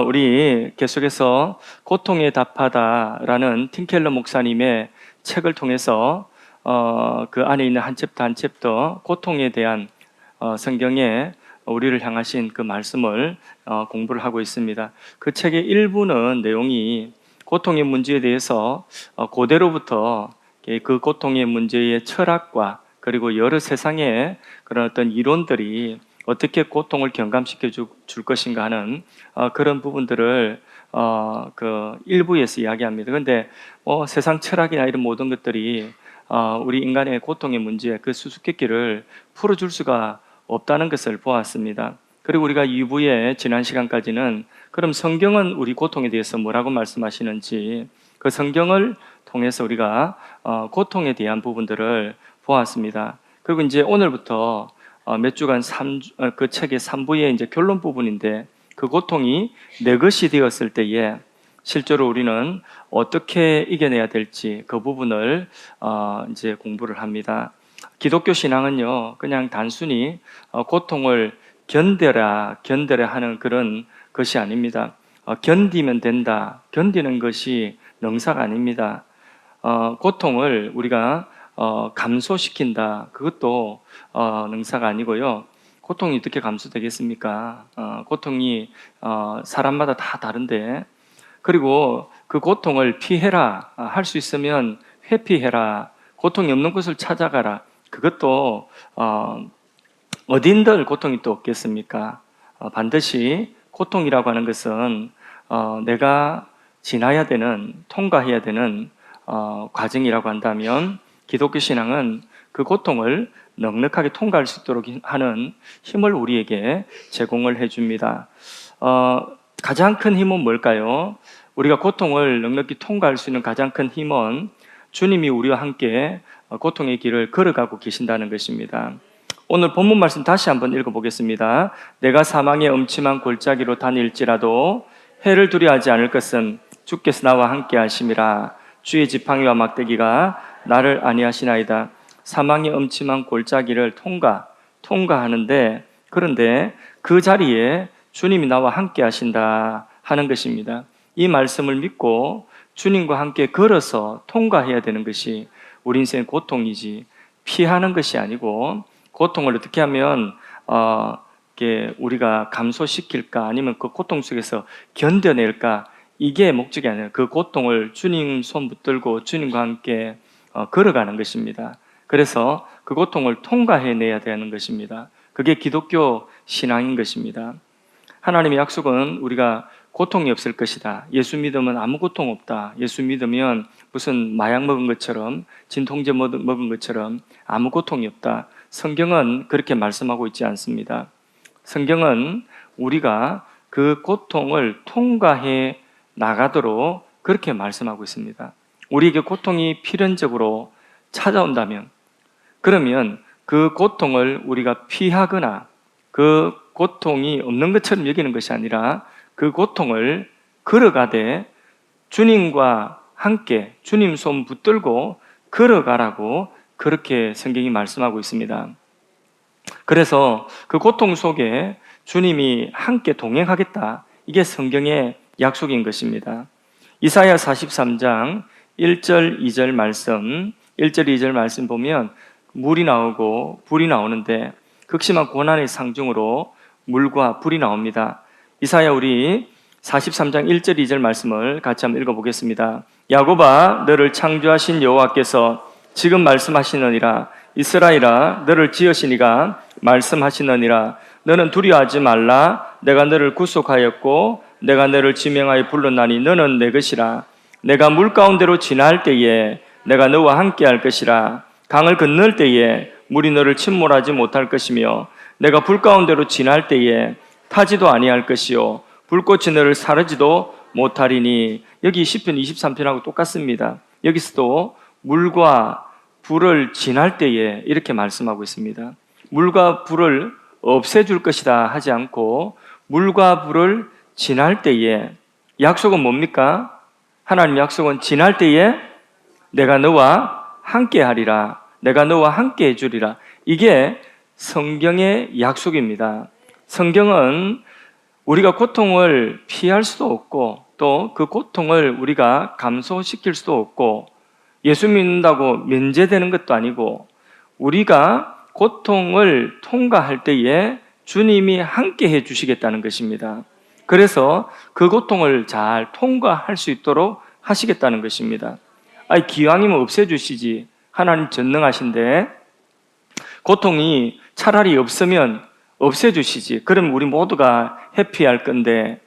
우리 계속해서 고통에 답하다라는 팀켈러 목사님의 책을 통해서 그 안에 있는 한 챕터 한 챕터 고통에 대한 성경에 우리를 향하신 그 말씀을 공부를 하고 있습니다. 그 책의 일부는 내용이 고통의 문제에 대해서 고대로부터 그 고통의 문제의 철학과 그리고 여러 세상의 그런 어떤 이론들이 어떻게 고통을 경감시켜 줄 것인가 하는 그런 부분들을 그 일부에서 이야기합니다. 그런데 세상 철학이나 이런 모든 것들이 우리 인간의 고통의 문제, 그 수수께끼를 풀어줄 수가 없다는 것을 보았습니다. 그리고 우리가 2부에 지난 시간까지는 그럼 성경은 우리 고통에 대해서 뭐라고 말씀하시는지 그 성경을 통해서 우리가 고통에 대한 부분들을 보았습니다. 그리고 이제 오늘부터 몇 주간 그 책의 3부의 이제 결론 부분인데 그 고통이 내 것이 되었을 때에 실제로 우리는 어떻게 이겨내야 될지 그 부분을 이제 공부를 합니다. 기독교 신앙은요, 그냥 단순히 고통을 견뎌라 하는 그런 것이 아닙니다. 견디면 된다, 견디는 것이 능사가 아닙니다. 고통을 우리가 감소시킨다, 그것도 능사가 아니고요. 고통이 어떻게 감소되겠습니까? 고통이 사람마다 다 다른데, 그리고 그 고통을 피해라, 할 수 있으면 회피해라, 고통이 없는 곳을 찾아가라, 그것도 어딘들 고통이 또 없겠습니까? 반드시 고통이라고 하는 것은 내가 지나야 되는, 통과해야 되는 과정이라고 한다면 기독교 신앙은 그 고통을 넉넉하게 통과할 수 있도록 하는 힘을 우리에게 제공을 해줍니다. 가장 큰 힘은 뭘까요? 우리가 고통을 넉넉히 통과할 수 있는 가장 큰 힘은 주님이 우리와 함께 고통의 길을 걸어가고 계신다는 것입니다. 오늘 본문 말씀 다시 한번 읽어보겠습니다. 내가 사망의 음침한 골짜기로 다닐지라도 해를 두려워하지 않을 것은 주께서 나와 함께 하심이라. 주의 지팡이와 막대기가 나를 안위하시나이다. 사망의 음침한 골짜기를 통과하는데, 그런데 그 자리에 주님이 나와 함께 하신다 하는 것입니다. 이 말씀을 믿고 주님과 함께 걸어서 통과해야 되는 것이 우리 인생의 고통이지, 피하는 것이 아니고, 고통을 어떻게 하면 우리가 감소시킬까, 아니면 그 고통 속에서 견뎌낼까, 이게 목적이 아니라 그 고통을 주님 손 붙들고 주님과 함께 걸어가는 것입니다. 그래서 그 고통을 통과해내야 되는 것입니다. 그게 기독교 신앙인 것입니다. 하나님의 약속은 우리가 고통이 없을 것이다. 예수 믿으면 아무 고통 없다. 예수 믿으면 무슨 마약 먹은 것처럼, 진통제 먹은 것처럼 아무 고통이 없다. 성경은 그렇게 말씀하고 있지 않습니다. 성경은 우리가 그 고통을 통과해 나가도록 그렇게 말씀하고 있습니다. 우리에게 고통이 필연적으로 찾아온다면, 그러면 그 고통을 우리가 피하거나 그 고통이 없는 것처럼 여기는 것이 아니라 그 고통을 걸어가되 주님과 함께 주님 손 붙들고 걸어가라고 그렇게 성경이 말씀하고 있습니다. 그래서 그 고통 속에 주님이 함께 동행하겠다, 이게 성경의 약속인 것입니다. 이사야 43장 1절 2절 말씀, 1절 2절 말씀 보면 물이 나오고 불이 나오는데 극심한 고난의 상징으로 물과 불이 나옵니다. 이사야 우리 43장 1절 2절 말씀을 같이 한번 읽어보겠습니다. 야곱아, 너를 창조하신 여호와께서 지금 말씀하시느니라. 이스라엘아, 너를 지으신 이가 말씀하시느니라. 너는 두려워하지 말라. 내가 너를 구속하였고 내가 너를 지명하여 불렀나니 너는 내 것이라. 내가 물 가운데로 지날 때에 내가 너와 함께 할 것이라. 강을 건널 때에 물이 너를 침몰하지 못할 것이며 내가 불 가운데로 지날 때에 타지도 아니할 것이요 불꽃이 너를 사르지도 못하리니. 여기 시편 23편하고 똑같습니다. 여기서도 물과 불을 지날 때에 이렇게 말씀하고 있습니다. 물과 불을 없애줄 것이다 하지 않고 물과 불을 지날 때에, 약속은 뭡니까? 하나님의 약속은 지날 때에 내가 너와 함께 하리라, 내가 너와 함께 해주리라. 이게 성경의 약속입니다. 성경은 우리가 고통을 피할 수도 없고 또 그 고통을 우리가 감소시킬 수도 없고 예수 믿는다고 면제되는 것도 아니고 우리가 고통을 통과할 때에 주님이 함께 해 주시겠다는 것입니다. 그래서 그 고통을 잘 통과할 수 있도록 하시겠다는 것입니다. 아니, 기왕이면 없애주시지. 하나님 전능하신데 고통이 차라리 없으면 없애주시지. 그럼 우리 모두가 해피할 건데,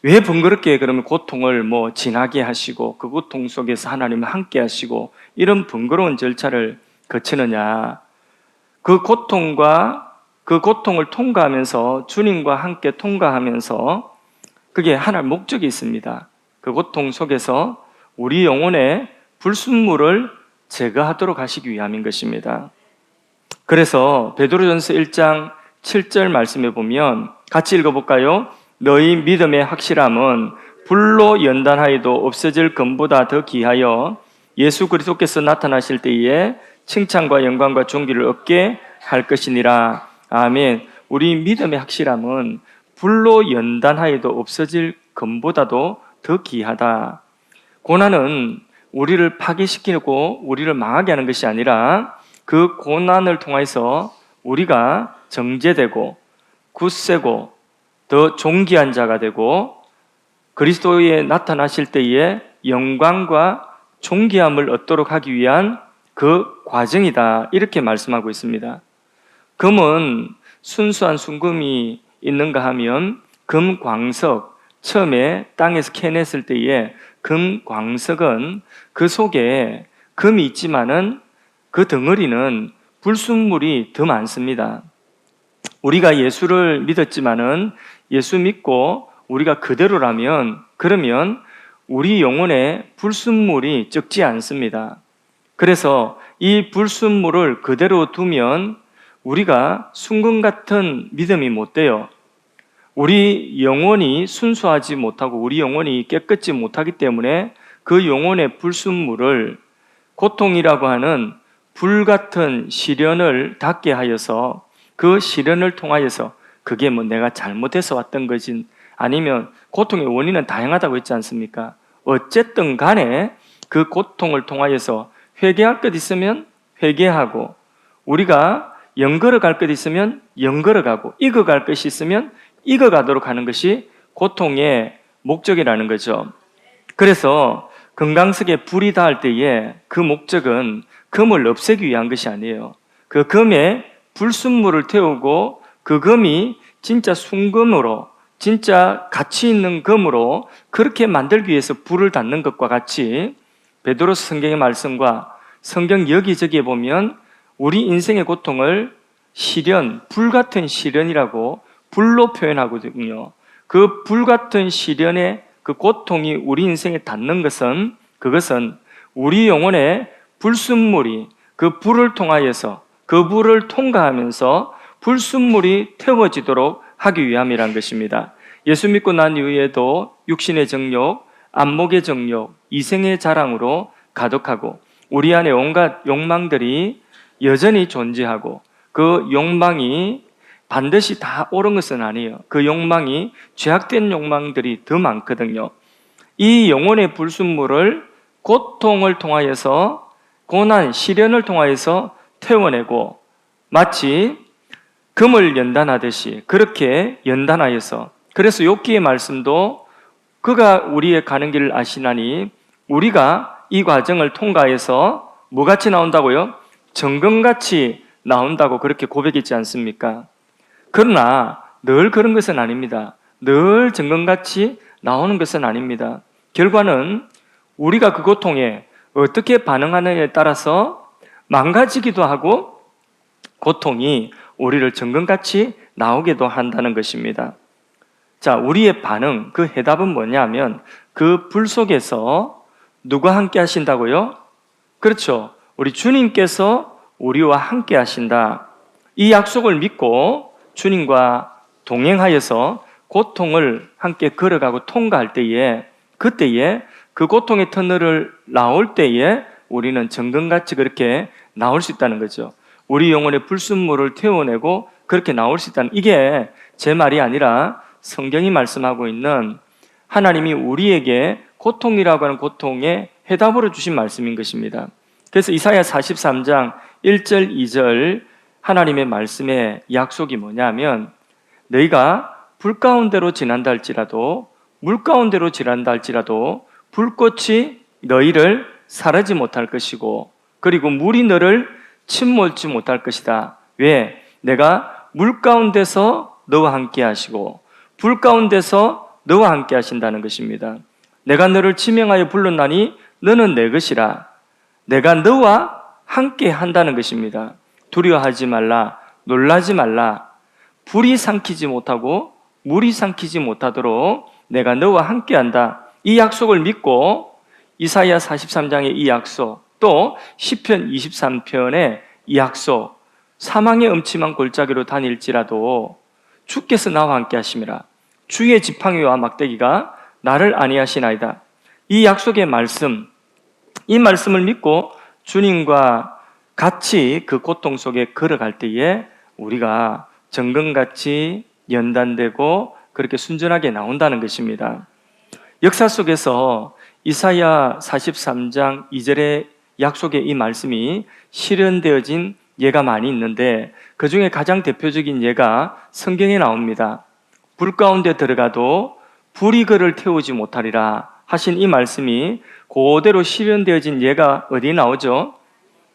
왜 번거롭게 그러면 고통을 지나게 하시고 그 고통 속에서 하나님을 함께 하시고 이런 번거로운 절차를 거치느냐. 그 고통을 통과하면서 주님과 함께 통과하면서 그게 하나의 목적이 있습니다. 그 고통 속에서 우리 영혼의 불순물을 제거하도록 하시기 위함인 것입니다. 그래서 베드로전서 1장 7절 말씀에 보면 같이 읽어볼까요? 너희 믿음의 확실함은 불로 연단하여도 없어질 금보다 더 귀하여 예수 그리스도께서 나타나실 때에 칭찬과 영광과 존귀를 얻게 할 것이니라. 아멘. 우리 믿음의 확실함은 불로 연단하여도 없어질 금보다도 더 귀하다. 고난은 우리를 파괴시키고 우리를 망하게 하는 것이 아니라 그 고난을 통해서 우리가 정죄되고 굳세고 더 존귀한 자가 되고 그리스도에 나타나실 때에 영광과 존귀함을 얻도록 하기 위한 그 과정이다. 이렇게 말씀하고 있습니다. 금은 순수한 순금이 있는가 하면 금광석, 처음에 땅에서 캐냈을 때에 금광석은 그 속에 금이 있지만은 그 덩어리는 불순물이 더 많습니다. 우리가 예수를 믿었지만은 예수 믿고 우리가 그대로라면 그러면 우리 영혼에 불순물이 적지 않습니다. 그래서 이 불순물을 그대로 두면 우리가 순금 같은 믿음이 못 돼요. 우리 영혼이 순수하지 못하고 우리 영혼이 깨끗지 못하기 때문에 그 영혼의 불순물을 고통이라고 하는 불같은 시련을 닿게 하여서 그 시련을 통하여서 그게 내가 잘못해서 왔던 거지 아니면 고통의 원인은 다양하다고 했지 않습니까? 어쨌든 간에 그 고통을 통하여서 회개할 것 있으면 회개하고 우리가 영걸어 갈 것 있으면 영걸어 가고 익어갈 것이 있으면 익어가도록 하는 것이 고통의 목적이라는 거죠. 그래서 금강석에 불이 닿을 때에 그 목적은 금을 없애기 위한 것이 아니에요. 그 금에 불순물을 태우고 그 금이 진짜 순금으로 진짜 가치 있는 금으로 그렇게 만들기 위해서 불을 닿는 것과 같이 베드로서 성경의 말씀과 성경 여기저기에 보면 우리 인생의 고통을 시련, 불같은 시련이라고 불로 표현하거든요. 그 불같은 시련의 그 고통이 우리 인생에 닿는 것은 그것은 우리 영혼의 불순물이 그 불을 통하여서 그 불을 통과하면서 불순물이 태워지도록 하기 위함이란 것입니다. 예수 믿고 난 이후에도 육신의 정욕, 안목의 정욕, 이생의 자랑으로 가득하고 우리 안에 온갖 욕망들이 여전히 존재하고 그 욕망이 반드시 다 옳은 것은 아니에요. 그 욕망이 죄악된 욕망들이 더 많거든요. 이 영혼의 불순물을 고통을 통하여서 고난, 시련을 통하여서 태워내고 마치 금을 연단하듯이 그렇게 연단하여서 그래서 욥기의 말씀도 그가 우리의 가는 길을 아시나니 우리가 이 과정을 통과해서 뭐같이 나온다고요? 정금같이 나온다고 그렇게 고백했지 않습니까? 그러나 늘 그런 것은 아닙니다. 늘 정금같이 나오는 것은 아닙니다. 결과는 우리가 그 고통에 어떻게 반응하느냐에 따라서 망가지기도 하고 고통이 우리를 정금같이 나오기도 한다는 것입니다. 자, 우리의 반응, 그 해답은 뭐냐면 그 불 속에서 누가 함께 하신다고요? 그렇죠. 우리 주님께서 우리와 함께 하신다. 이 약속을 믿고 주님과 동행하여서 고통을 함께 걸어가고 통과할 때에 그때에 그 고통의 터널을 나올 때에 우리는 정금같이 그렇게 나올 수 있다는 거죠. 우리 영혼의 불순물을 태워내고 그렇게 나올 수 있다는 이게 제 말이 아니라 성경이 말씀하고 있는 하나님이 우리에게 고통이라고 하는 고통에 해답으로 주신 말씀인 것입니다. 그래서 이사야 43장 1절 2절 하나님의 말씀의 약속이 뭐냐면 너희가 불 가운데로 지난다 할지라도 물 가운데로 지난다 할지라도 불꽃이 너희를 사르지 못할 것이고 그리고 물이 너를 침몰지 못할 것이다. 왜? 내가 물 가운데서 너와 함께 하시고 불 가운데서 너와 함께 하신다는 것입니다. 내가 너를 지명하여 불렀나니 너는 내 것이라. 내가 너와 함께 한다는 것입니다. 두려워하지 말라, 놀라지 말라. 불이 삼키지 못하고 물이 삼키지 못하도록 내가 너와 함께 한다. 이 약속을 믿고 이사야 43장의 이 약속, 또 시편 23편의 이 약속, 사망의 음침한 골짜기로 다닐지라도 주께서 나와 함께 하심이라. 주의 지팡이와 막대기가 나를 안위하시나이다. 이 약속의 말씀, 이 말씀을 믿고 주님과 같이 그 고통 속에 걸어갈 때에 우리가 정금같이 연단되고 그렇게 순전하게 나온다는 것입니다. 역사 속에서 이사야 43장 2절의 약속의 이 말씀이 실현되어진 예가 많이 있는데 그 중에 가장 대표적인 예가 성경에 나옵니다. 불 가운데 들어가도 불이 그를 태우지 못하리라 하신 이 말씀이 그대로 실현되어진 예가 어디 나오죠?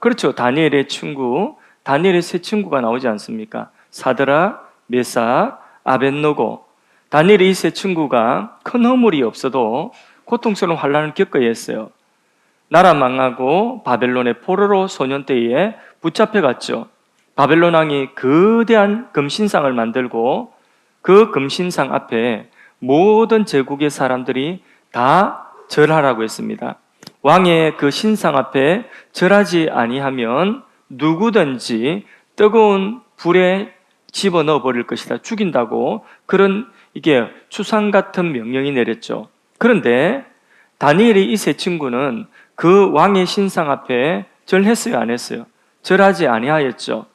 그렇죠. 다니엘의 친구, 다니엘의 세 친구가 나오지 않습니까? 사드락, 메삭, 아벳노고. 다니엘의 이 세 친구가 큰 허물이 없어도 고통스러운 환난을 겪어야 했어요. 나라 망하고 바벨론의 포로로 소년 때에 붙잡혀갔죠. 바벨론 왕이 거대한 금신상을 만들고 그 금신상 앞에 모든 제국의 사람들이 다 절하라고 했습니다. 왕의 그 신상 앞에 절하지 아니하면 누구든지 뜨거운 불에 집어넣어 버릴 것이다. 죽인다고 그런 이게 추상 같은 명령이 내렸죠. 그런데 다니엘의 이 세 친구는 그 왕의 신상 앞에 절했어요, 안 했어요? 절하지 아니하였죠.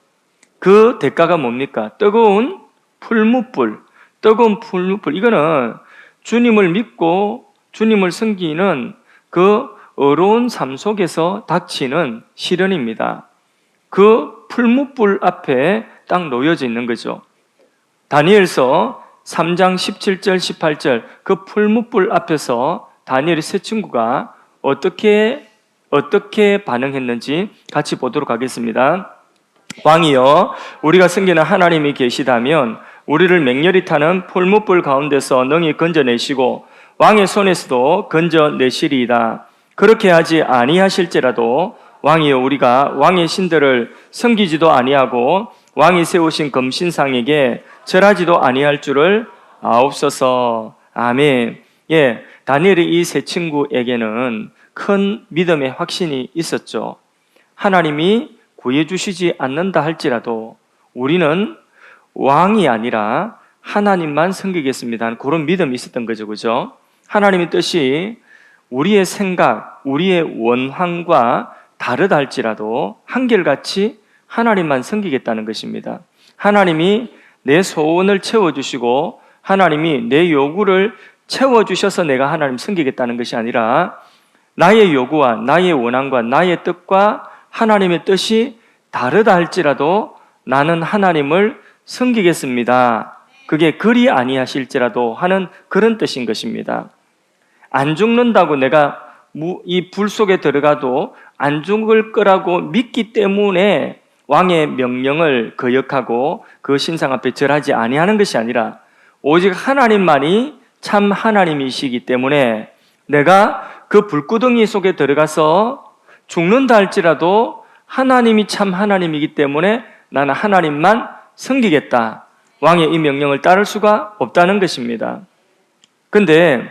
그 대가가 뭡니까? 뜨거운 풀무불. 뜨거운 풀무불. 이거는 주님을 믿고 주님을 섬기는 그 어려운 삶 속에서 닥치는 시련입니다. 그 풀무불 앞에 딱 놓여져 있는 거죠. 다니엘서 3장 17절 18절 그 풀무불 앞에서 다니엘의 세 친구가 어떻게 반응했는지 같이 보도록 하겠습니다. 왕이여, 우리가 섬기는 하나님이 계시다면 우리를 맹렬히 타는 풀무불 가운데서 능히 건져내시고 왕의 손에서도 건져내시리이다. 그렇게 하지 아니하실지라도 왕이여, 우리가 왕의 신들을 섬기지도 아니하고 왕이 세우신 금신상에게 절하지도 아니할 줄을 아옵소서. 아멘. 예, 다니엘의 이 세 친구에게는 큰 믿음의 확신이 있었죠. 하나님이 구해주시지 않는다 할지라도 우리는 왕이 아니라 하나님만 섬기겠습니다 하는 그런 믿음이 있었던 거죠. 그죠? 하나님의 뜻이 우리의 생각, 우리의 원함과 다르다 할지라도 한결같이 하나님만 섬기겠다는 것입니다. 하나님이 내 소원을 채워주시고 하나님이 내 요구를 채워주셔서 내가 하나님 섬기겠다는 것이 아니라 나의 요구와 나의 원함과 나의 뜻과 하나님의 뜻이 다르다 할지라도 나는 하나님을 섬기겠습니다. 그게 그리 아니하실지라도 하는 그런 뜻인 것입니다. 안 죽는다고 내가 이 불 속에 들어가도 안 죽을 거라고 믿기 때문에 왕의 명령을 거역하고 그 신상 앞에 절하지 아니하는 것이 아니라 오직 하나님만이 참 하나님이시기 때문에 내가 그 불구덩이 속에 들어가서 죽는다 할지라도 하나님이 참 하나님이기 때문에 나는 하나님만 섬기겠다. 왕의 이 명령을 따를 수가 없다는 것입니다. 근데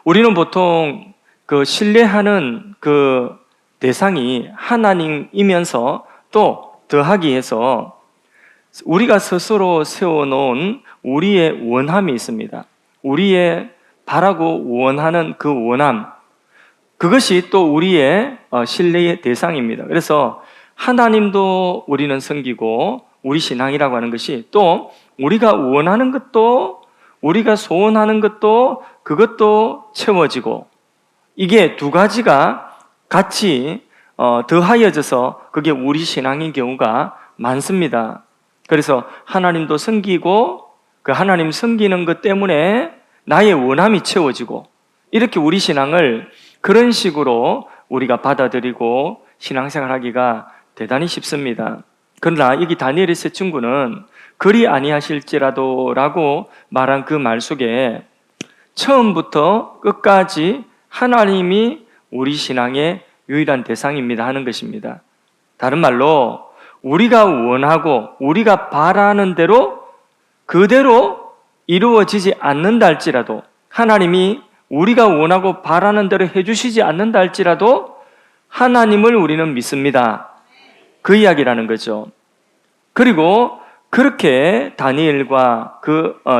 우리는 보통 그 신뢰하는 그 대상이 하나님이면서 또 더하기 해서 우리가 스스로 세워놓은 우리의 원함이 있습니다. 우리의 바라고 원하는 그 원함, 그것이 또 우리의 신뢰의 대상입니다. 그래서 하나님도 우리는 섬기고 우리 신앙이라고 하는 것이 또 우리가 원하는 것도, 우리가 소원하는 것도, 그것도 채워지고, 이게 두 가지가 같이 더하여져서 그게 우리 신앙인 경우가 많습니다. 그래서 하나님도 섬기고 그 하나님 섬기는 것 때문에 나의 원함이 채워지고, 이렇게 우리 신앙을 그런 식으로 우리가 받아들이고 신앙생활하기가 대단히 쉽습니다. 그러나 여기 다니엘의 세 친구는 그리 아니하실지라도 라고 말한 그 말 속에 처음부터 끝까지 하나님이 우리 신앙의 유일한 대상입니다 하는 것입니다. 다른 말로 우리가 원하고 우리가 바라는 대로 그대로 이루어지지 않는다 할지라도, 하나님이 우리가 원하고 바라는 대로 해주시지 않는다 할지라도 하나님을 우리는 믿습니다. 그 이야기라는 거죠. 그리고 그렇게 다니엘과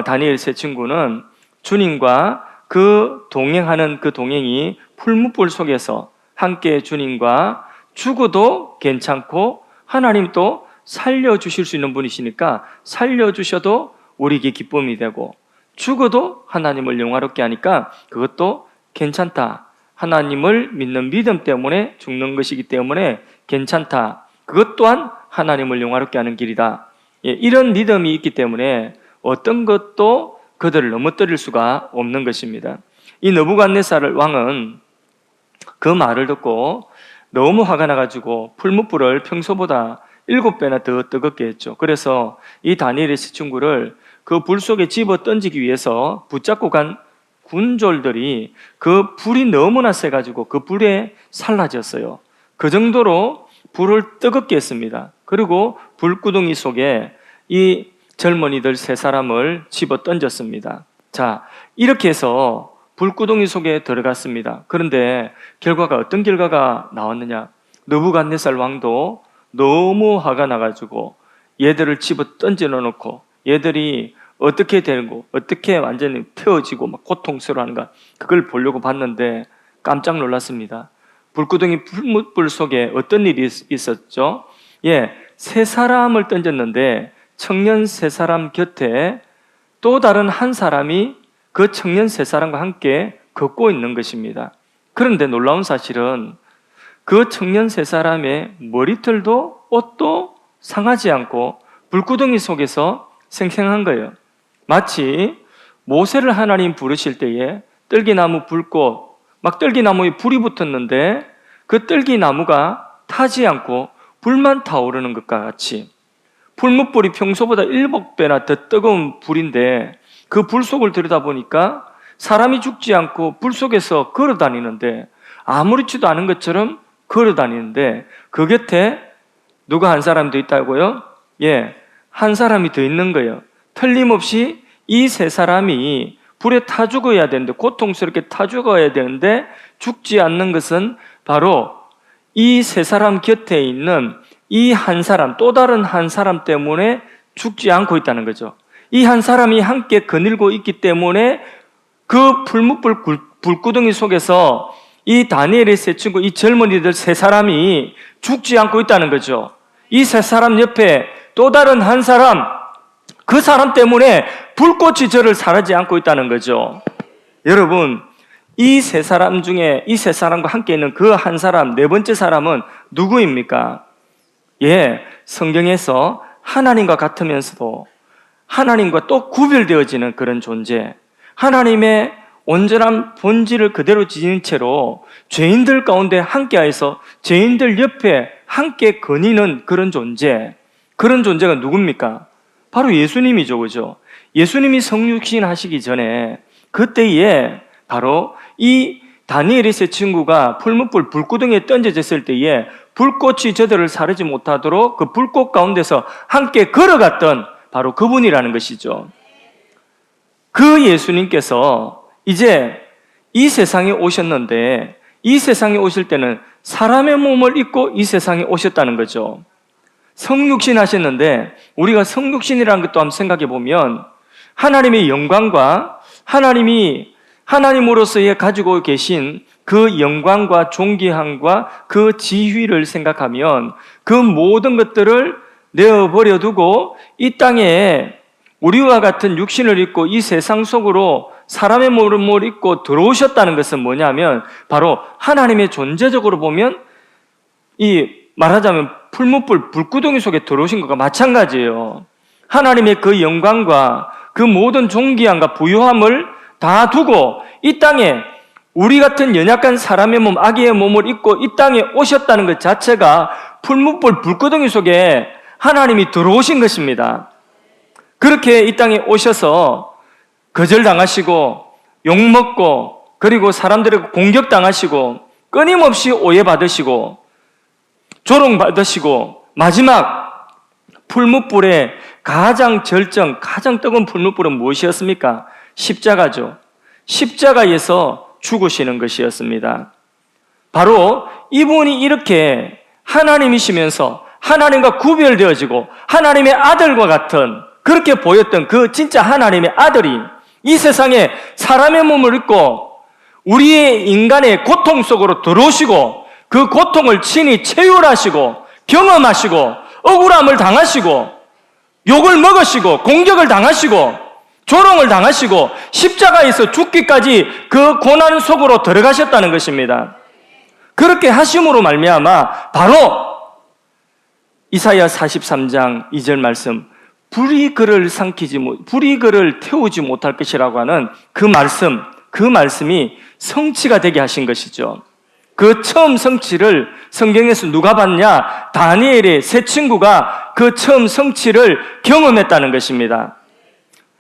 다니엘 세 친구는 주님과 그 동행하는 그 동행이 풀무불 속에서 함께 주님과 죽어도 괜찮고 하나님 또 살려주실 수 있는 분이시니까 살려주셔도 우리에게 기쁨이 되고, 죽어도 하나님을 영화롭게 하니까 그것도 괜찮다. 하나님을 믿는 믿음 때문에 죽는 것이기 때문에 괜찮다. 그것 또한 하나님을 영화롭게 하는 길이다. 이런 믿음이 있기 때문에 어떤 것도 그들을 넘어뜨릴 수가 없는 것입니다. 이 느부갓네살 왕은 그 말을 듣고 너무 화가 나가지고 풀무불을 평소보다 7배나 더 뜨겁게 했죠. 그래서 이 다니엘의 세 친구를 그 불 속에 집어 던지기 위해서 붙잡고 간 군졸들이 그 불이 너무나 세가지고 그 불에 살라졌어요. 그 정도로 불을 뜨겁게 했습니다. 그리고 불구덩이 속에 이 젊은이들 세 사람을 집어 던졌습니다. 자, 이렇게 해서 불구덩이 속에 들어갔습니다. 그런데 결과가 어떤 결과가 나왔느냐? 느부갓네살 왕도 너무 화가 나가지고 얘들을 집어 던져 놓고 얘들이 어떻게 되고 어떻게 완전히 태워지고 막 고통스러워하는가, 그걸 보려고 봤는데 깜짝 놀랐습니다. 불구덩이 불 속에 어떤 일이 있었죠? 세 사람을 던졌는데 청년 세 사람 곁에 또 다른 한 사람이 그 청년 세 사람과 함께 걷고 있는 것입니다. 그런데 놀라운 사실은 그 청년 세 사람의 머리털도 옷도 상하지 않고 불구덩이 속에서 생생한 거예요. 마치 모세를 하나님 부르실 때에 뜰기나무 불꽃, 막 뜰기나무에 불이 붙었는데 그 뜰기나무가 타지 않고 불만 타오르는 것과 같이, 풀무불이 평소보다 7배나 더 뜨거운 불인데 그 불 속을 들여다보니까 사람이 죽지 않고 불 속에서 걸어다니는데, 아무렇지도 않은 것처럼 걸어다니는데 그 곁에 누가 한 사람 더 있다고요? 한 사람이 더 있는 거예요. 틀림없이 이 세 사람이 불에 타 죽어야 되는데, 고통스럽게 타 죽어야 되는데 죽지 않는 것은 바로 이 세 사람 곁에 있는 이 한 사람, 또 다른 한 사람 때문에 죽지 않고 있다는 거죠. 이 한 사람이 함께 거닐고 있기 때문에 그 풀무불 불구덩이 속에서 이 다니엘의 세 친구, 이 젊은이들 세 사람이 죽지 않고 있다는 거죠. 이 세 사람 옆에 또 다른 한 사람, 그 사람 때문에 불꽃이 저를 사르지 않고 있다는 거죠. 여러분, 이 세 사람 중에 이 세 사람과 함께 있는 그 한 사람, 네 번째 사람은 누구입니까? 성경에서 하나님과 같으면서도 하나님과 또 구별되어지는 그런 존재, 하나님의 온전한 본질을 그대로 지닌 채로 죄인들 가운데 함께하여서 죄인들 옆에 함께 거니는 그런 존재, 그런 존재가 누굽니까? 바로 예수님이죠, 그죠? 예수님이 성육신 하시기 전에 그때에 바로 이 다니엘의 세 친구가 풀무불 불구덩이에 던져졌을 때에 불꽃이 저들을 사르지 못하도록 그 불꽃 가운데서 함께 걸어갔던 바로 그분이라는 것이죠. 그 예수님께서 이제 이 세상에 오셨는데, 이 세상에 오실 때는 사람의 몸을 입고 이 세상에 오셨다는 거죠. 성육신 하셨는데, 우리가 성육신이라는 것도 한번 생각해 보면 하나님의 영광과 하나님이 하나님으로서의 가지고 계신 그 영광과 존귀함과 그 지휘를 생각하면 그 모든 것들을 내어버려 두고 이 땅에 우리와 같은 육신을 입고 이 세상 속으로 사람의 몸을 입고 들어오셨다는 것은 뭐냐면 바로 하나님의 존재적으로 보면 이 말하자면 풀무불 불구덩이 속에 들어오신 것과 마찬가지예요. 하나님의 그 영광과 그 모든 존귀함과 부요함을 다 두고 이 땅에 우리 같은 연약한 사람의 몸, 아기의 몸을 입고 이 땅에 오셨다는 것 자체가 풀무불 불구덩이 속에 하나님이 들어오신 것입니다. 그렇게 이 땅에 오셔서 거절당하시고 욕먹고 그리고 사람들에게 공격당하시고 끊임없이 오해받으시고 조롱받으시고 마지막 풀무불의 가장 절정, 가장 뜨거운 풀무불은 무엇이었습니까? 십자가죠. 십자가에서 죽으시는 것이었습니다. 바로 이분이 이렇게 하나님이시면서 하나님과 구별되어지고 하나님의 아들과 같은 그렇게 보였던 그 진짜 하나님의 아들이 이 세상에 사람의 몸을 입고 우리의 인간의 고통 속으로 들어오시고 그 고통을 친히 체휼하시고 경험하시고 억울함을 당하시고 욕을 먹으시고 공격을 당하시고 조롱을 당하시고 십자가에서 죽기까지 그 고난 속으로 들어가셨다는 것입니다. 그렇게 하심으로 말미암아 바로 이사야 43장 2절 말씀 불이 그를 태우지 못할 것이라고 하는 그 말씀이 성취가 되게 하신 것이죠. 그 처음 성취를 성경에서 누가 봤냐? 다니엘의 세 친구가 그 처음 성취를 경험했다는 것입니다.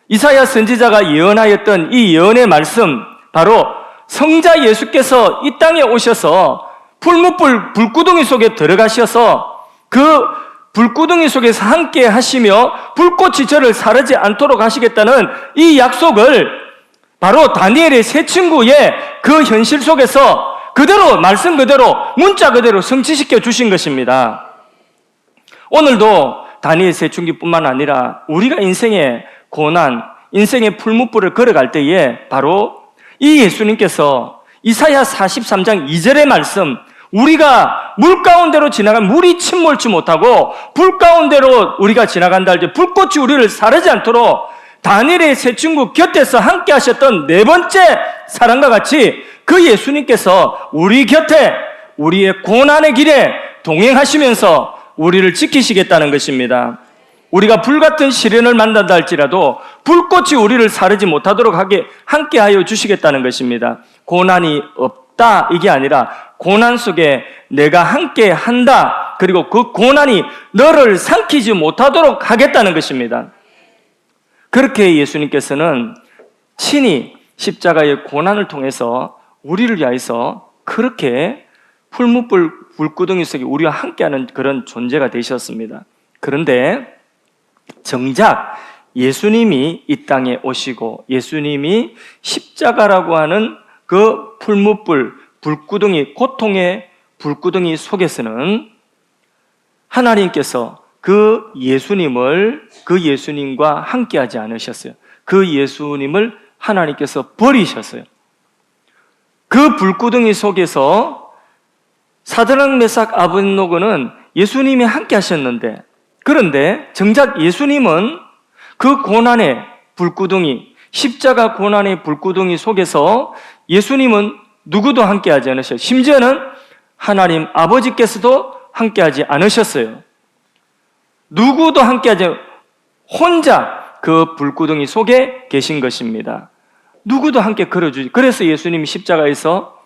이사야 선지자가 예언하였던 이 예언의 말씀, 바로 성자 예수께서 이 땅에 오셔서 풀무불 불구덩이 속에 들어가셔서 그 불구덩이 속에서 함께 하시며 불꽃이 저를 사르지 않도록 하시겠다는 이 약속을 바로 다니엘의 세 친구의 그 현실 속에서 그대로 말씀 그대로 문자 그대로 성취시켜 주신 것입니다. 오늘도 다니엘 세 친구뿐만 아니라 우리가 인생의 고난, 인생의 풀무불을 걸어갈 때에 바로 이 예수님께서 이사야 43장 2절의 말씀, 우리가 물 가운데로 지나가면 물이 침몰치 못하고 불 가운데로 우리가 지나간다 할 때 불꽃이 우리를 사르지 않도록 다니엘의 세 친구 곁에서 함께 하셨던 네 번째 사랑과 같이 그 예수님께서 우리 곁에 우리의 고난의 길에 동행하시면서 우리를 지키시겠다는 것입니다. 우리가 불같은 시련을 만난다 할지라도 불꽃이 우리를 사르지 못하도록 함께하여 주시겠다는 것입니다. 고난이 없다 이게 아니라 고난 속에 내가 함께한다, 그리고 그 고난이 너를 삼키지 못하도록 하겠다는 것입니다. 그렇게 예수님께서는 친히 십자가의 고난을 통해서 우리를 위하여서 그렇게 풀무불 불구덩이 속에 우리와 함께하는 그런 존재가 되셨습니다. 그런데 정작 예수님이 이 땅에 오시고 예수님이 십자가라고 하는 그 풀무불 불구덩이, 고통의 불구덩이 속에서는 하나님께서 그 예수님과 함께하지 않으셨어요. 그 예수님을 하나님께서 버리셨어요. 그 불구덩이 속에서 사드락 메삭 아벳노고는 예수님이 함께 하셨는데, 그런데 정작 예수님은 그 고난의 불구덩이, 십자가 고난의 불구덩이 속에서 예수님은 누구도 함께하지 않으셨어요. 심지어는 하나님 아버지께서도 함께하지 않으셨어요. 누구도 함께하지 않으셨어요. 혼자 그 불구덩이 속에 계신 것입니다. 누구도 함께 걸어주지. 그래서 예수님이 십자가에서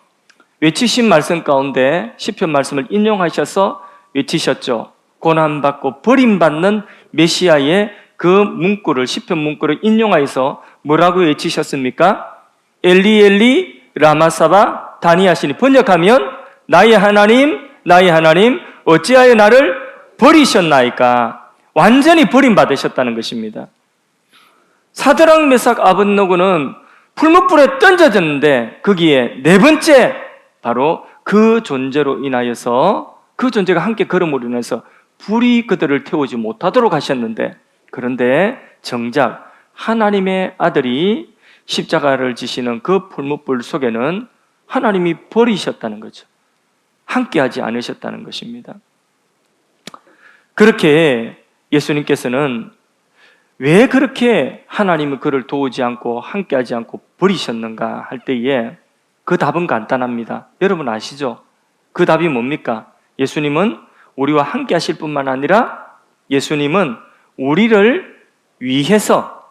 외치신 말씀 가운데 시편 말씀을 인용하셔서 외치셨죠. 고난받고 버림받는 메시아의 그 문구를, 시편 문구를 인용하여서 뭐라고 외치셨습니까? 엘리 엘리 라마사바 다니하시니, 번역하면 나의 하나님 어찌하여 나를 버리셨나이까. 완전히 버림받으셨다는 것입니다. 사드락 메삭 아벳노고는 풀무불에 던져졌는데 거기에 네 번째 바로 그 존재로 인하여서, 그 존재가 함께 걸음으로 인해서 불이 그들을 태우지 못하도록 하셨는데, 그런데 정작 하나님의 아들이 십자가를 지시는 그 풀무불 속에는 하나님이 버리셨다는 거죠. 함께하지 않으셨다는 것입니다. 그렇게 예수님께서는 왜 그렇게 하나님은 그를 도우지 않고 함께하지 않고 버리셨는가 할 때에 그 답은 간단합니다. 여러분 아시죠? 그 답이 뭡니까? 예수님은 우리와 함께 하실 뿐만 아니라 예수님은 우리를 위해서,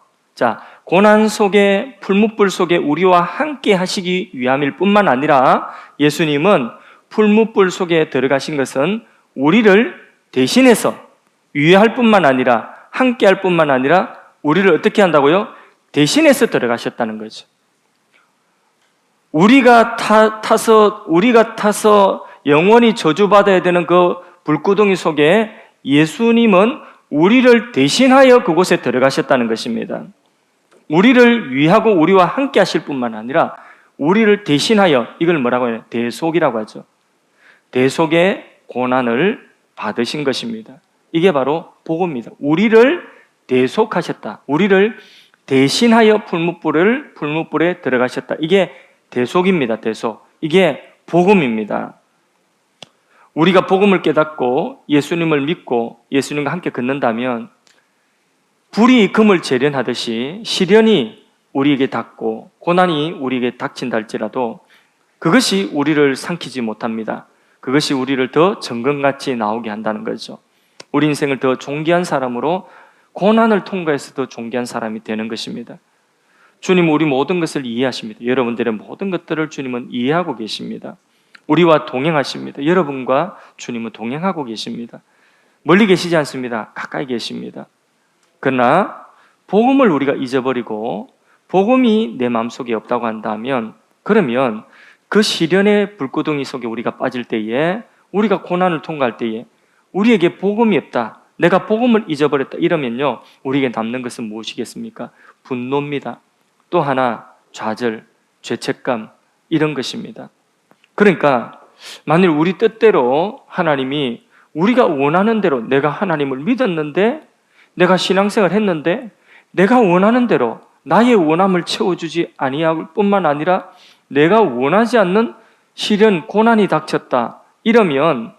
고난 속에, 풀무불 속에 우리와 함께 하시기 위함일 뿐만 아니라 예수님은 풀무불 속에 들어가신 것은 우리를 대신해서 위할 뿐만 아니라 함께 할 뿐만 아니라 우리를 어떻게 한다고요? 대신해서 들어가셨다는 거죠. 우리가 타서 영원히 저주받아야 되는 그 불구덩이 속에 예수님은 우리를 대신하여 그곳에 들어가셨다는 것입니다. 우리를 위하고 우리와 함께 하실 뿐만 아니라 우리를 대신하여, 이걸 뭐라고 해요? 대속이라고 하죠. 대속의 고난을 받으신 것입니다. 이게 바로 복음입니다. 우리를 대속하셨다. 우리를 대신하여 풀무불에 들어가셨다. 이게 대속입니다. 대속. 이게 복음입니다. 우리가 복음을 깨닫고 예수님을 믿고 예수님과 함께 걷는다면 불이 금을 재련하듯이 시련이 우리에게 닿고 고난이 우리에게 닥친다 할지라도 그것이 우리를 삼키지 못합니다. 그것이 우리를 더 정금같이 나오게 한다는 거죠. 우리 인생을 더 존귀한 사람으로, 고난을 통과해서 더 존귀한 사람이 되는 것입니다. 주님은 우리 모든 것을 이해하십니다. 여러분들의 모든 것들을 주님은 이해하고 계십니다. 우리와 동행하십니다. 여러분과 주님은 동행하고 계십니다. 멀리 계시지 않습니다. 가까이 계십니다. 그러나 복음을 우리가 잊어버리고 복음이 내 마음속에 없다고 한다면, 그러면 그 시련의 불구덩이 속에 우리가 빠질 때에, 우리가 고난을 통과할 때에 우리에게 복음이 없다, 내가 복음을 잊어버렸다 이러면요, 우리에게 남는 것은 무엇이겠습니까? 분노입니다. 또 하나 좌절, 죄책감, 이런 것입니다. 그러니까 만일 우리 뜻대로 하나님이 우리가 원하는 대로, 내가 하나님을 믿었는데, 내가 신앙생활을 했는데 내가 원하는 대로 나의 원함을 채워주지 아니할 뿐만 아니라 내가 원하지 않는 시련, 고난이 닥쳤다 이러면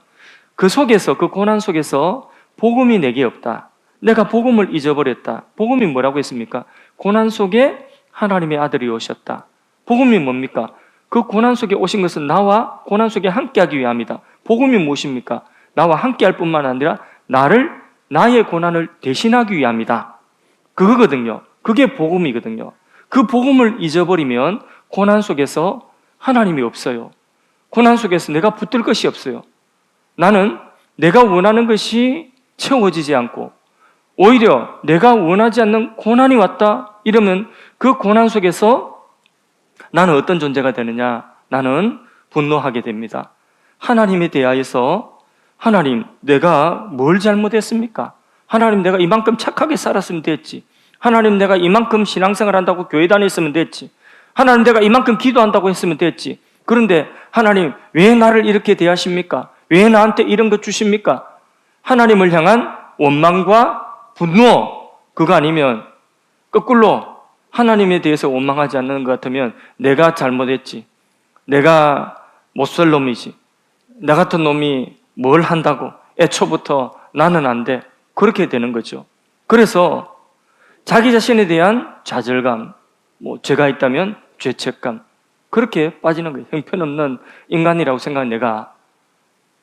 그 속에서, 그 고난 속에서 복음이 내게 없다, 내가 복음을 잊어버렸다. 복음이 뭐라고 했습니까? 고난 속에 하나님의 아들이 오셨다. 복음이 뭡니까? 그 고난 속에 오신 것은 나와 고난 속에 함께하기 위함이다. 복음이 무엇입니까? 나와 함께할 뿐만 아니라 나의 고난을 대신하기 위함이다. 그거거든요. 그게 복음이거든요. 그 복음을 잊어버리면 고난 속에서 하나님이 없어요. 고난 속에서 내가 붙들 것이 없어요. 나는 내가 원하는 것이 채워지지 않고 오히려 내가 원하지 않는 고난이 왔다 이러면 그 고난 속에서 나는 어떤 존재가 되느냐? 나는 분노하게 됩니다. 하나님에 대하여서, 하나님, 내가 뭘 잘못했습니까? 하나님, 내가 이만큼 착하게 살았으면 됐지. 하나님, 내가 이만큼 신앙생활 한다고 교회 다녔으면 됐지. 하나님, 내가 이만큼 기도한다고 했으면 됐지. 그런데 하나님, 왜 나를 이렇게 대하십니까? 왜 나한테 이런 거 주십니까? 하나님을 향한 원망과 분노, 그거 아니면 거꾸로 하나님에 대해서 원망하지 않는 것 같으면 내가 잘못했지, 내가 못살 놈이지, 나 같은 놈이 뭘 한다고, 애초부터 나는 안 돼, 그렇게 되는 거죠. 그래서 자기 자신에 대한 좌절감, 죄가 있다면 죄책감, 그렇게 빠지는 거예요. 형편없는 인간이라고 생각한 내가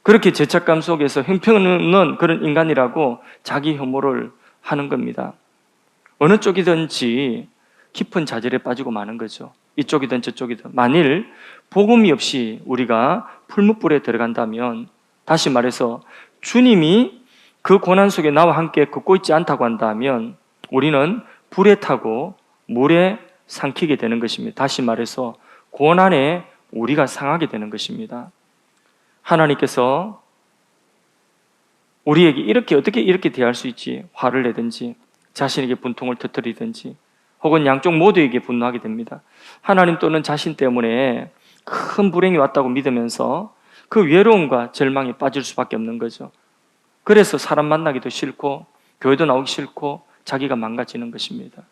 그렇게 죄책감 속에서 형편없는 그런 인간이라고 자기 혐오를 하는 겁니다. 어느 쪽이든지 깊은 좌절에 빠지고 마는 거죠. 이쪽이든 저쪽이든. 만일 복음이 없이 우리가 풀무불에 들어간다면, 다시 말해서 주님이 그 고난 속에 나와 함께 걷고 있지 않다고 한다면 우리는 불에 타고 물에 삼키게 되는 것입니다. 다시 말해서 고난에 우리가 상하게 되는 것입니다. 하나님께서 우리에게 어떻게 이렇게 대할 수 있지? 화를 내든지 자신에게 분통을 터뜨리든지 혹은 양쪽 모두에게 분노하게 됩니다. 하나님 또는 자신 때문에 큰 불행이 왔다고 믿으면서 그 외로움과 절망에 빠질 수밖에 없는 거죠. 그래서 사람 만나기도 싫고 교회도 나오기 싫고 자기가 망가지는 것입니다.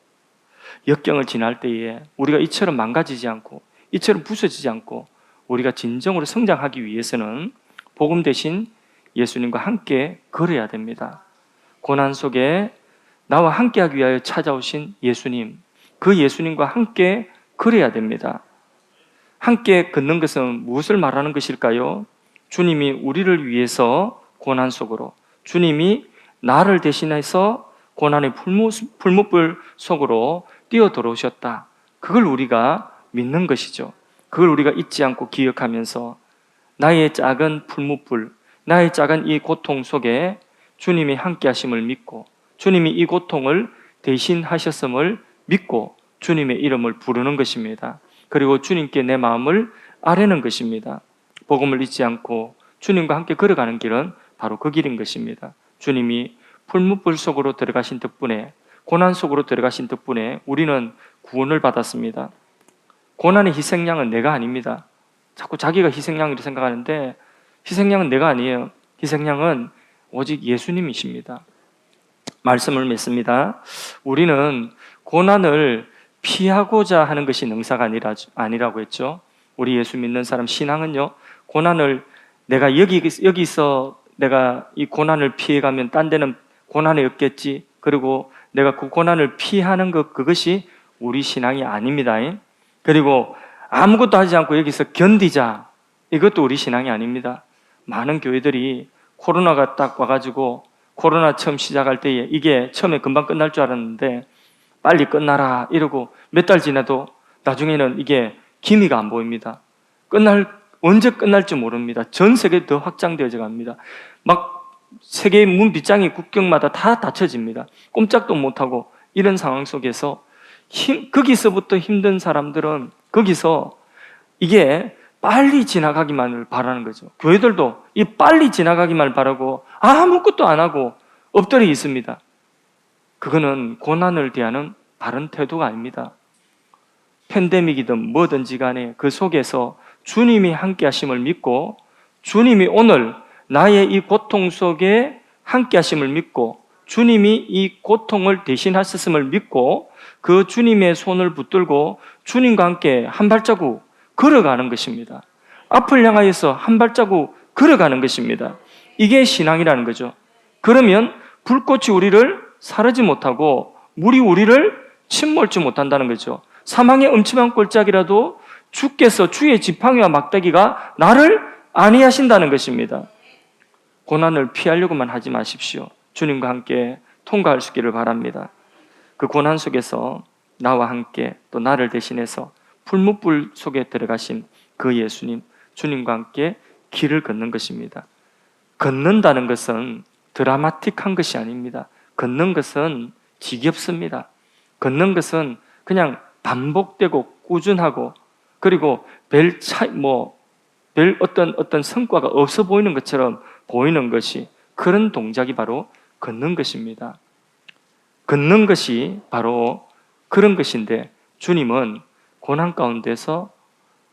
역경을 지날 때에 우리가 이처럼 망가지지 않고 이처럼 부서지지 않고 우리가 진정으로 성장하기 위해서는 복음 대신 예수님과 함께 걸어야 됩니다. 고난 속에 나와 함께하기 위하여 찾아오신 예수님, 그 예수님과 함께 걸어야 됩니다. 함께 걷는 것은 무엇을 말하는 것일까요? 주님이 우리를 위해서 고난 속으로, 주님이 나를 대신해서 고난의 풀무불 속으로 뛰어 들어오셨다. 그걸 우리가 믿는 것이죠. 그걸 우리가 잊지 않고 기억하면서 나의 작은 풀무불, 나의 작은 이 고통 속에 주님이 함께 하심을 믿고 주님이 이 고통을 대신하셨음을 믿고 주님의 이름을 부르는 것입니다. 그리고 주님께 내 마음을 아뢰는 것입니다. 복음을 잊지 않고 주님과 함께 걸어가는 길은 바로 그 길인 것입니다. 주님이 풀무불 속으로 들어가신 덕분에, 고난 속으로 들어가신 덕분에 우리는 구원을 받았습니다. 고난의 희생양은 내가 아닙니다. 자꾸 자기가 희생양이라고 생각하는데 희생양은 내가 아니에요. 희생양은 오직 예수님이십니다. 말씀을 맺습니다. 우리는 고난을 피하고자 하는 것이 능사가 아니라고 했죠. 우리 예수 믿는 사람 신앙은요, 고난을 내가 여기서 내가 이 고난을 피해가면 딴 데는 고난이 없겠지. 그리고 내가 그 고난을 피하는 것, 그것이 우리 신앙이 아닙니다. 그리고 아무것도 하지 않고 여기서 견디자. 이것도 우리 신앙이 아닙니다. 많은 교회들이 코로나가 딱 와가지고 코로나 처음 시작할 때에 이게 처음에 금방 끝날 줄 알았는데 빨리 끝나라 이러고 몇 달 지나도 나중에는 이게 기미가 안 보입니다. 언제 끝날지 모릅니다. 전 세계에 더 확장되어져 갑니다. 막 세계의 문 빗장이 국경마다 다 닫혀집니다. 꼼짝도 못하고 이런 상황 속에서 거기서부터 힘든 사람들은 거기서 이게 빨리 지나가기만을 바라는 거죠. 교회들도 이 빨리 지나가기만 바라고 아무것도 안 하고 엎드려 있습니다. 그거는 고난을 대하는 바른 태도가 아닙니다. 팬데믹이든 뭐든지 간에 그 속에서 주님이 함께 하심을 믿고 주님이 오늘 나의 이 고통 속에 함께 하심을 믿고 주님이 이 고통을 대신하셨음을 믿고 그 주님의 손을 붙들고 주님과 함께 한 발자국 걸어가는 것입니다. 앞을 향하여서 한 발자국 걸어가는 것입니다. 이게 신앙이라는 거죠. 그러면 불꽃이 우리를 사르지 못하고 물이 우리를 침몰지 못한다는 거죠. 사망의 음침한 골짜기라도 주께서 주의 지팡이와 막대기가 나를 안위하신다는 것입니다. 고난을 피하려고만 하지 마십시오. 주님과 함께 통과할 수 있기를 바랍니다. 그 고난 속에서 나와 함께 또 나를 대신해서 풀무불 속에 들어가신 그 예수님, 주님과 함께 길을 걷는 것입니다. 걷는다는 것은 드라마틱한 것이 아닙니다. 걷는 것은 지겹습니다. 걷는 것은 그냥 반복되고 꾸준하고 그리고 별 어떤 성과가 없어 보이는 것처럼 보이는 것이 그런 동작이 바로 걷는 것입니다. 걷는 것이 바로 그런 것인데 주님은 고난 가운데서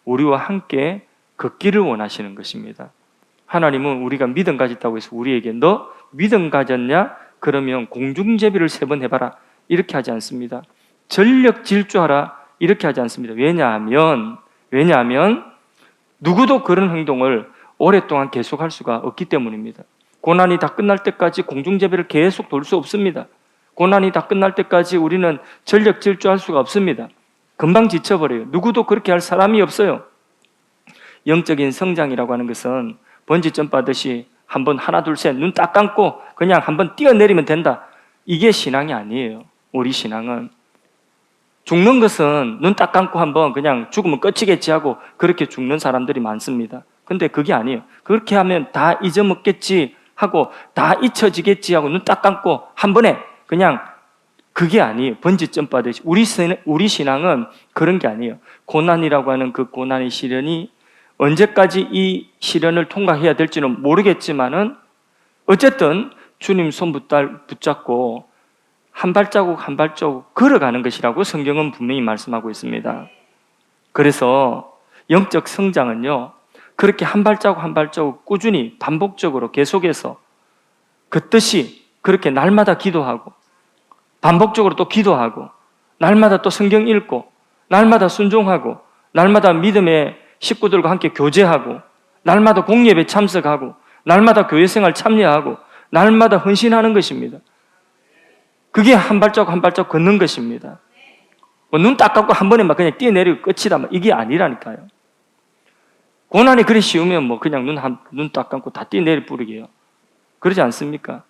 우리와 함께 걷기를 원하시는 것입니다. 하나님은 우리가 믿음 가졌다고 해서 우리에게 너 믿음 가졌냐? 그러면 공중제비를 3번 해봐라 이렇게 하지 않습니다. 전력 질주하라 이렇게 하지 않습니다. 왜냐하면 누구도 그런 행동을 오랫동안 계속할 수가 없기 때문입니다. 고난이 다 끝날 때까지 공중제비를 계속 돌 수 없습니다. 고난이 다 끝날 때까지 우리는 전력 질주할 수가 없습니다. 금방 지쳐버려요. 누구도 그렇게 할 사람이 없어요. 영적인 성장이라고 하는 것은 번지 점프하듯이 한번 하나 둘 셋 눈 딱 감고 그냥 한번 뛰어내리면 된다. 이게 신앙이 아니에요. 우리 신앙은 죽는 것은 눈 딱 감고 한번 그냥 죽으면 끝이겠지 하고 그렇게 죽는 사람들이 많습니다. 근데 그게 아니에요. 그렇게 하면 다 잊어먹겠지 하고 다 잊혀지겠지 하고 눈 딱 감고 한 번에 그냥 그게 아니에요. 번지 점프하듯이 우리 신앙은 그런 게 아니에요. 고난이라고 하는 그 고난의 시련이 언제까지 이 시련을 통과해야 될지는 모르겠지만은 어쨌든 주님 손 붙잡고 한 발자국 한 발자국 걸어가는 것이라고 성경은 분명히 말씀하고 있습니다. 그래서 영적 성장은요, 그렇게 한 발자국 한 발자국 꾸준히 반복적으로 계속해서 그 뜻이 그렇게 날마다 기도하고 반복적으로 또 기도하고 날마다 또 성경 읽고 날마다 순종하고 날마다 믿음의 식구들과 함께 교제하고 날마다 공예배 참석하고 날마다 교회생활 참여하고 날마다 헌신하는 것입니다. 그게 한 발자국 한 발자국 걷는 것입니다. 뭐 눈 딱 감고 한 번에 막 그냥 뛰어내리고 끝이다. 이게 아니라니까요. 고난이 그리 쉬우면 뭐 그냥 눈 딱 감고 다 뛰어내릴 뿌리게요. 그러지 않습니까?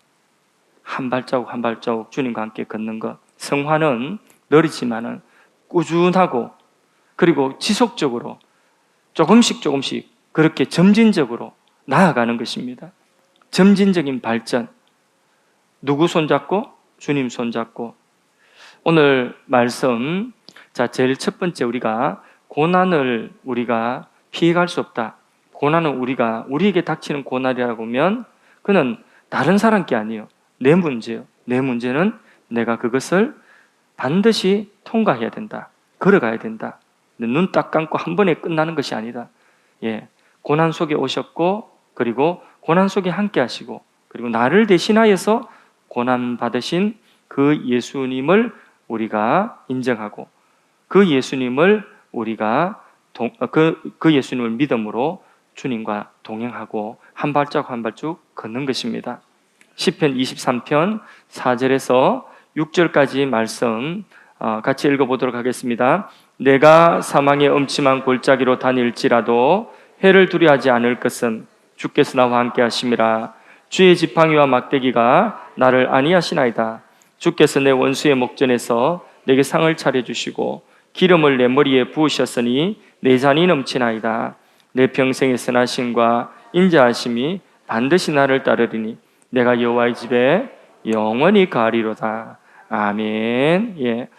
한 발자국 한 발자국 주님과 함께 걷는 것. 성화는 느리지만은 꾸준하고 그리고 지속적으로 조금씩 그렇게 점진적으로 나아가는 것입니다. 점진적인 발전. 누구 손잡고? 주님 손잡고. 오늘 말씀, 자, 제일 첫 번째 우리가 고난을 우리가 피해갈 수 없다. 고난은 우리에게 닥치는 고난이라고 하면 그는 다른 사람 게 아니에요. 내 문제예요. 내 문제는 내가 그것을 반드시 통과해야 된다. 걸어가야 된다. 눈 딱 감고 한 번에 끝나는 것이 아니다. 예, 고난 속에 오셨고 그리고 고난 속에 함께 하시고 그리고 나를 대신하여서 고난 받으신 그 예수님을 우리가 인정하고 그 예수님을 우리가 그 예수님을 믿음으로 주님과 동행하고 한 발자국 한 발자국 걷는 것입니다. 시편 23편 4절에서 6절까지 말씀 같이 읽어보도록 하겠습니다. 내가 사망의 음침한 골짜기로 다닐지라도 해를 두려워하지 않을 것은 주께서 나와 함께 하심이라. 주의 지팡이와 막대기가 나를 안위하시나이다. 주께서 내 원수의 목전에서 내게 상을 차려주시고 기름을 내 머리에 부으셨으니 내 잔이 넘치나이다. 내 평생의 선하심과 인자하심이 반드시 나를 따르리니 내가 여호와의 집에 영원히 가리로다. 아멘. 예.